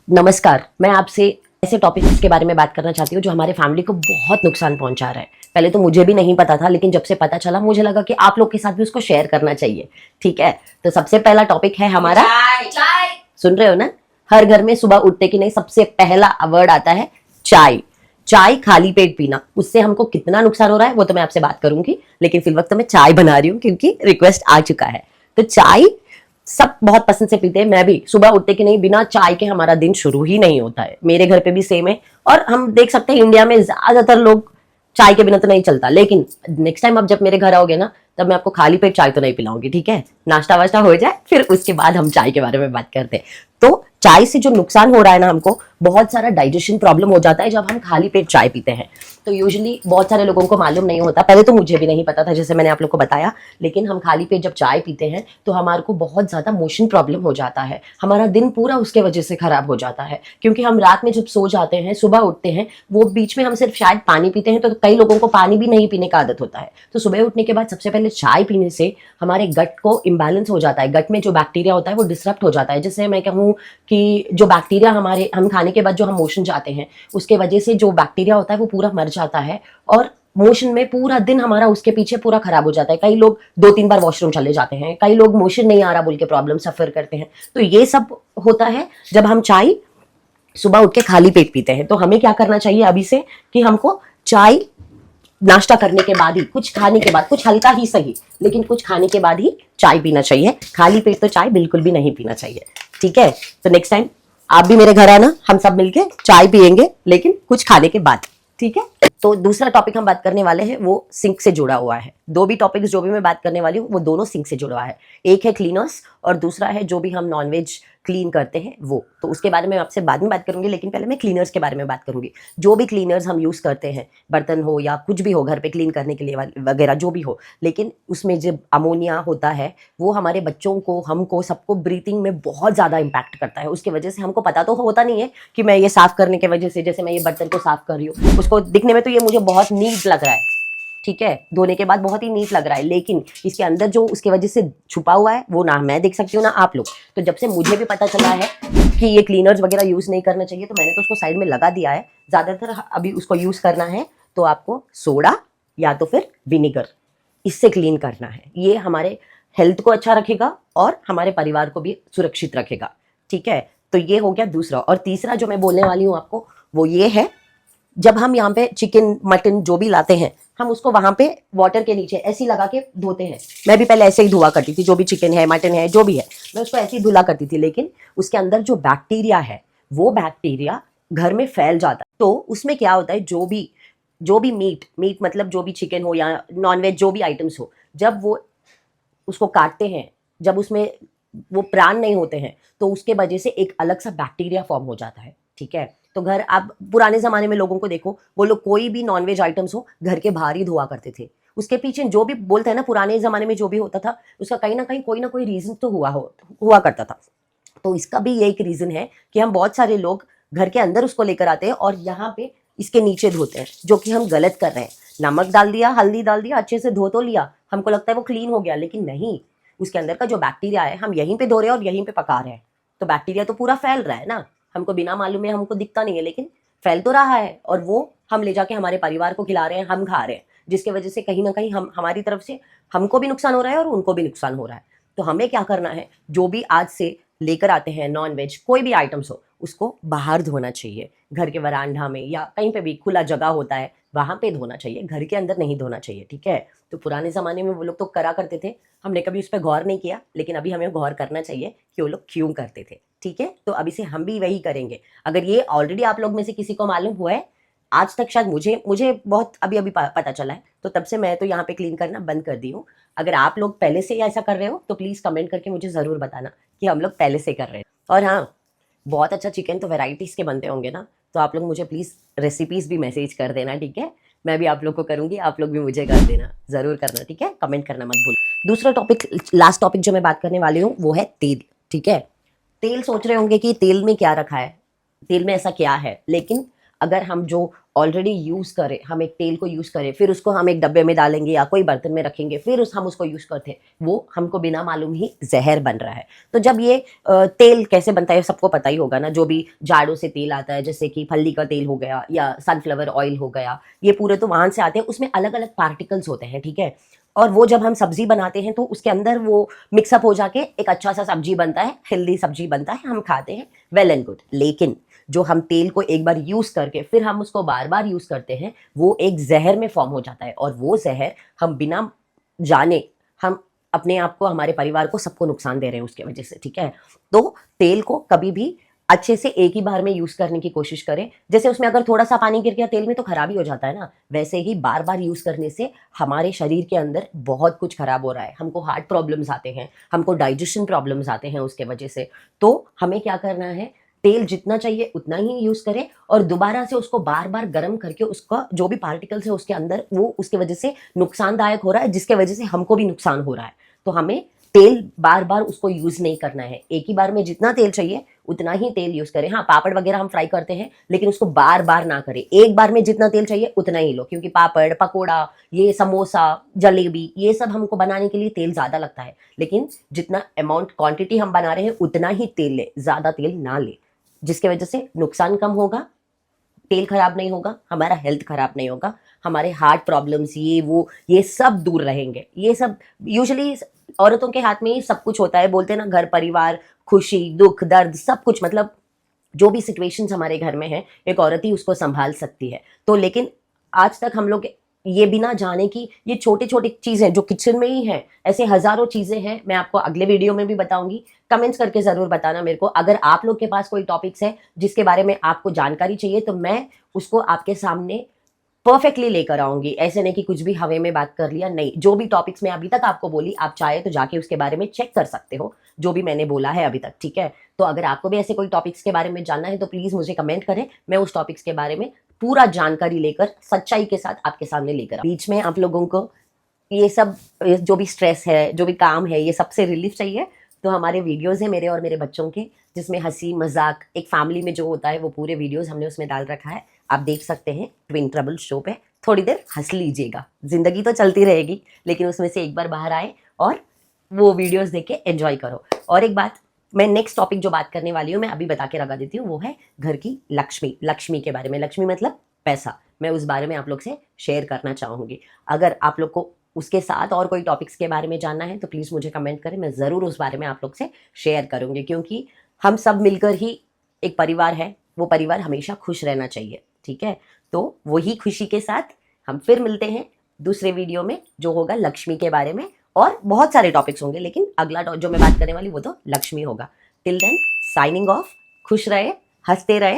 नमस्कार, मैं आपसे ऐसे टॉपिक्स के बारे में बात करना चाहती हूँ जो हमारे फैमिली को बहुत नुकसान पहुंचा रहा है। पहले तो मुझे भी नहीं पता था, लेकिन जब से पता चला मुझे लगा कि आप लोग के साथ भी उसको शेयर करना चाहिए। ठीक है, तो सबसे पहला टॉपिक है हमारा चाय। सुन रहे हो ना? हर घर में सुबह उठते कि नहीं सबसे पहला वर्ड आता है चाय। चाय खाली पेट पीना, उससे हमको कितना नुकसान हो रहा है वो तो मैं आपसे बात करूंगी, लेकिन फिल वक्त मैं चाय बना रही हूँ क्योंकि रिक्वेस्ट आ चुका है। तो चाय सब बहुत पसंद से पीते हैं, मैं भी सुबह उठते कि नहीं बिना चाय के हमारा दिन शुरू ही नहीं होता है। मेरे घर पे भी सेम है, और हम देख सकते हैं इंडिया में ज्यादातर लोग चाय के बिना तो नहीं चलता। लेकिन नेक्स्ट टाइम आप जब मेरे घर आओगे ना, तब मैं आपको खाली पेट चाय तो नहीं पिलाऊंगी, ठीक है? नाश्ता वाश्ता हो जाए फिर उसके बाद हम चाय के बारे में बात करते हैं। तो चाय से जो नुकसान हो रहा है ना, हमको बहुत सारा डाइजेशन प्रॉब्लम हो जाता है जब हम खाली पेट चाय पीते हैं। तो यूजुअली बहुत सारे लोगों को मालूम नहीं होता, पहले तो मुझे भी नहीं पता था जैसे मैंने आप लोग को बताया, लेकिन हम खाली पेट जब चाय पीते हैं तो हमारे को बहुत ज्यादा मोशन प्रॉब्लम हो जाता है। हमारा दिन पूरा उसके वजह से खराब हो जाता है, क्योंकि हम रात में जब सो जाते हैं सुबह उठते हैं, वो बीच में हम सिर्फ शायद पानी पीते हैं, तो कई लोगों को पानी भी नहीं पीने का आदत होता है। तो सुबह उठने के बाद सबसे पहले चाय पीने से हमारे गट को इम्बैलेंस हो जाता है, गट में जो बैक्टीरिया होता है वो डिसरप्ट हो जाता है। जैसे मैं कहूँ कि जो बैक्टीरिया हमारे हम खाने के बाद जो हम मोशन जाते हैं उसके वजह से जो बैक्टीरिया होता है वो पूरा मर जाता है, और मोशन में पूरा दिन हमारा उसके पीछे पूरा खराब हो जाता है। कई लोग 2-3 बार वॉशरूम चले जाते हैं, कई लोग मोशन नहीं आ रहा बोल के प्रॉब्लम सफर करते हैं। तो ये सब होता है जब हम चाय सुबह उठ के खाली पेट पीते हैं। तो हमें क्या करना चाहिए अभी से कि हमको चाय नाश्ता करने के बाद ही, कुछ खाने के बाद, कुछ हल्का ही सही लेकिन कुछ खाने के बाद ही चाय पीना चाहिए। खाली पेट तो चाय बिल्कुल भी नहीं पीना चाहिए, ठीक है? तो नेक्स्ट टाइम आप भी मेरे घर आना, हम सब मिलके चाय पियेंगे, लेकिन कुछ खाने के बाद, ठीक है? तो दूसरा टॉपिक हम बात करने वाले हैं वो सिंक से जुड़ा हुआ है। दो भी टॉपिक्स जो भी मैं बात करने वाली हूँ वो दोनों सिंक से जुड़ा हुआ है। एक है क्लीनर्स और दूसरा है जो भी हम नॉनवेज क्लीन करते हैं वो। तो उसके बारे में आपसे बाद में बात करूंगी, लेकिन पहले मैं क्लीनर्स के बारे में बात करूंगी। जो भी क्लीनर्स हम यूज करते हैं, बर्तन हो या कुछ भी हो घर पे क्लीन करने के लिए वगैरह जो भी हो, लेकिन उसमें जब अमोनिया होता है वो हमारे बच्चों को, हमको, सबको ब्रीथिंग में बहुत ज्यादा इंपैक्ट करता है। उसकी वजह से हमको पता तो होता नहीं है कि मैं ये साफ करने की वजह से, जैसे मैं ये बर्तन को साफ कर रही हूँ, उसको दिखने में तो ये मुझे बहुत नीट लग रहा है, ठीक है, धोने के बाद बहुत ही नीट लग रहा है, लेकिन इसके अंदर जो उसके वजह से छुपा हुआ है वो ना मैं देख सकती हूँ ना आप लोग। तो जब से मुझे भी पता चला है कि ये क्लीनर्स वगैरह यूज नहीं करना चाहिए, तो मैंने तो उसको साइड में लगा दिया है। ज्यादातर अभी उसको यूज करना है तो आपको सोडा या तो फिर विनेगर, इससे क्लीन करना है। ये हमारे हेल्थ को अच्छा रखेगा और हमारे परिवार को भी सुरक्षित रखेगा, ठीक है? तो ये हो गया दूसरा। और तीसरा जो मैं बोलने वाली हूँ आपको वो ये है, जब हम यहाँ पे चिकन मटन जो भी लाते हैं, हम उसको वहां पे वाटर के नीचे ऐसी लगा के धोते हैं। मैं भी पहले ऐसे ही धुआ करती थी, जो भी चिकन है मटन है जो भी है, मैं उसको ऐसे ही धुला करती थी, लेकिन उसके अंदर जो बैक्टीरिया है वो बैक्टीरिया घर में फैल जाता है। तो उसमें क्या होता है, जो भी मीट मतलब जो भी चिकन हो या नॉनवेज जो भी आइटम्स हो, जब वो उसको काटते हैं, जब उसमें वो प्राण नहीं होते हैं, तो उसके वजह से एक अलग सा बैक्टीरिया फॉर्म हो जाता है, ठीक है? तो घर, आप पुराने जमाने में लोगों को देखो, वो लोग कोई भी नॉनवेज आइटम्स हो घर के बाहर ही धोआ करते थे। उसके पीछे जो भी बोलते हैं ना, पुराने जमाने में जो भी होता था उसका कहीं ना कोई रीजन तो हुआ करता था। तो इसका भी ये एक रीजन है कि हम बहुत सारे लोग घर के अंदर उसको लेकर आते हैं और यहाँ पे इसके नीचे धोते हैं, जो कि हम गलत कर रहे हैं। नमक डाल दिया, हल्दी डाल दिया, अच्छे से धो तो लिया, हमको लगता है वो क्लीन हो गया, लेकिन नहीं, उसके अंदर का जो बैक्टीरिया है हम यहीं पे धो रहे हैं और यहीं पे पका रहे हैं। तो बैक्टीरिया तो पूरा फैल रहा है ना, हमको बिना मालूम है, हमको दिखता नहीं है, लेकिन फैल तो रहा है, और वो हम ले जाके हमारे परिवार को खिला रहे हैं, हम खा रहे हैं, जिसके वजह से कहीं ना कहीं हम, हमारी तरफ से हमको भी नुकसान हो रहा है और उनको भी नुकसान हो रहा है। तो हमें क्या करना है, जो भी आज से लेकर आते हैं नॉनवेज कोई भी आइटम्स हो, उसको बाहर धोना चाहिए। घर के वरांडा में या कहीं पे भी खुला जगह होता है वहां पे धोना चाहिए, घर के अंदर नहीं धोना चाहिए, ठीक है? तो पुराने जमाने में वो लोग तो करा करते थे, हमने कभी उस पर गौर नहीं किया, लेकिन अभी हमें गौर करना चाहिए कि वो लोग क्यों करते थे, ठीक है? तो अभी से हम भी वही करेंगे। अगर ये ऑलरेडी आप लोग में से किसी को मालूम हुआ है, आज तक शायद मुझे बहुत अभी अभी पता चला है, तो तब से मैं तो यहाँ पे क्लीन करना बंद कर दी हूँ। अगर आप लोग पहले से ऐसा कर रहे हो तो प्लीज कमेंट करके मुझे जरूर बताना कि हम लोग पहले से कर रहे हैं। और हाँ, बहुत अच्छा चिकन तो वेराइटीज के बनते होंगे ना, तो आप लोग मुझे प्लीज रेसिपीज भी मैसेज कर देना, ठीक है? मैं भी आप लोग को करूंगी, आप लोग भी मुझे कर देना, जरूर करना, ठीक है? कमेंट करना मत भूल। दूसरा टॉपिक, लास्ट टॉपिक जो मैं बात करने वाली हूँ वो है तेल, ठीक है? तेल सोच रहे होंगे कि तेल में क्या रखा है, तेल में ऐसा क्या है, लेकिन अगर हम जो ऑलरेडी यूज करें, हम एक तेल को यूज करें, फिर उसको हम एक डब्बे में डालेंगे या कोई बर्तन में रखेंगे, फिर हम उसको यूज करते हैं, वो हमको बिना मालूम ही जहर बन रहा है। तो जब ये तेल कैसे बनता है सबको पता ही होगा ना, जो भी झाड़ों से तेल आता है, जैसे कि फल्ली का तेल हो गया या सनफ्लावर ऑयल हो गया, ये पूरे तो वहां से आते हैं, उसमें अलग अलग पार्टिकल्स होते हैं, ठीक है। और वो जब हम सब्जी बनाते हैं तो उसके अंदर वो मिक्सअप हो जाके एक अच्छा सा सब्जी बनता है, हेल्दी सब्जी बनता है, हम खाते हैं, वेल एंड गुड। लेकिन जो हम तेल को एक बार यूज करके फिर हम उसको बार बार यूज करते हैं, वो एक जहर में फॉर्म हो जाता है, और वो जहर हम बिना जाने, हम अपने आप को, हमारे परिवार को, सबको नुकसान दे रहे हैं उसके वजह से, ठीक है। तो तेल को कभी भी अच्छे से एक ही बार में यूज करने की कोशिश करें। जैसे उसमें अगर थोड़ा सा पानी गिर गया तेल में तो खराब ही हो जाता है ना, वैसे ही बार बार यूज करने से हमारे शरीर के अंदर बहुत कुछ खराब हो रहा है, हमको हार्ट प्रॉब्लम्स आते हैं, हमको डाइजेशन प्रॉब्लम्स आते हैं उसके वजह से। तो हमें क्या करना है, तेल जितना चाहिए उतना ही यूज करें, और दोबारा से उसको बार बार गर्म करके उसका जो भी पार्टिकल्स है उसके अंदर, वो उसके वजह से नुकसानदायक हो रहा है, जिसके वजह से हमको भी नुकसान हो रहा है। तो हमें तेल बार बार उसको यूज नहीं करना है, एक ही बार में जितना तेल चाहिए उतना ही तेल यूज करें। हाँ, पापड़ वगैरह हम फ्राई करते हैं, लेकिन उसको बार बार ना करें, एक बार में जितना तेल चाहिए उतना ही लो, क्योंकि पापड़, पकोड़ा, ये समोसा, जलेबी, ये सब हमको बनाने के लिए तेल ज्यादा लगता है। लेकिन जितना अमाउंट, क्वांटिटी हम बना रहे हैं उतना ही तेल ले, ज्यादा तेल ना ले, जिसके वजह से नुकसान कम होगा, तेल खराब नहीं होगा, हमारा हेल्थ खराब नहीं होगा, हमारे हार्ट प्रॉब्लम्स, ये सब दूर रहेंगे। ये सब यूजुअली औरतों के हाथ में ही सब कुछ होता है, बोलते हैं ना, घर परिवार, खुशी दुख दर्द सब कुछ, मतलब जो भी सिचुएशंस हमारे घर में है, एक औरत ही उसको संभाल सकती है। तो लेकिन आज तक हम लोग ये बिना जाने कि ये छोटी छोटी चीजें जो किचन में ही है, ऐसे हजारों चीजें हैं, मैं आपको अगले वीडियो में भी बताऊंगी। कमेंट्स करके जरूर बताना मेरे को, अगर आप लोग के पास कोई टॉपिक्स है जिसके बारे में आपको जानकारी चाहिए, तो मैं उसको आपके सामने परफेक्टली लेकर आऊंगी। ऐसे नहीं कि कुछ भी हवे में बात कर लिया, नहीं, जो भी टॉपिक्स मैं अभी तक आपको बोली, आप चाहे तो जाके उसके बारे में चेक कर सकते हो, जो भी मैंने बोला है अभी तक, ठीक है। तो अगर आपको भी ऐसे कोई टॉपिक्स के बारे में जानना है तो प्लीज मुझे कमेंट करें, मैं उस टॉपिक्स के बारे में पूरा जानकारी लेकर, सच्चाई के साथ आपके सामने लेकर बीच में आप लोगों को ये सब, जो भी स्ट्रेस है, जो भी काम है, ये सबसे रिलीफ चाहिए, तो हमारे वीडियोस हैं मेरे और मेरे बच्चों के, जिसमें हंसी मजाक, एक फैमिली में जो होता है वो पूरे वीडियोस हमने उसमें डाल रखा है, आप देख सकते हैं। ट्विन ट्रबल शो पे थोड़ी देर हंस लीजिएगा, जिंदगी तो चलती रहेगी, लेकिन उसमें से एक बार बाहर आए और वो वीडियोस देख के एंजॉय करो। और एक बात, मैं नेक्स्ट टॉपिक जो बात करने वाली हूँ, मैं अभी बता के रखा देती हूँ, वो है घर की लक्ष्मी, लक्ष्मी के बारे में। लक्ष्मी मतलब पैसा, मैं उस बारे में आप लोग से शेयर करना चाहूंगी। अगर आप लोग को उसके साथ और कोई टॉपिक्स के बारे में जानना है तो प्लीज मुझे कमेंट करें, मैं जरूर उस बारे में आप लोग से शेयर करूंगी, क्योंकि हम सब मिलकर ही एक परिवार है, वो परिवार हमेशा खुश रहना चाहिए, ठीक है। तो वही खुशी के साथ हम फिर मिलते हैं दूसरे वीडियो में, जो होगा लक्ष्मी के बारे में, और बहुत सारे टॉपिक्स होंगे, लेकिन अगला जो मैं बात करने वाली वो तो लक्ष्मी होगा। टिल देन साइनिंग ऑफ, खुश रहे, हंसते रहे।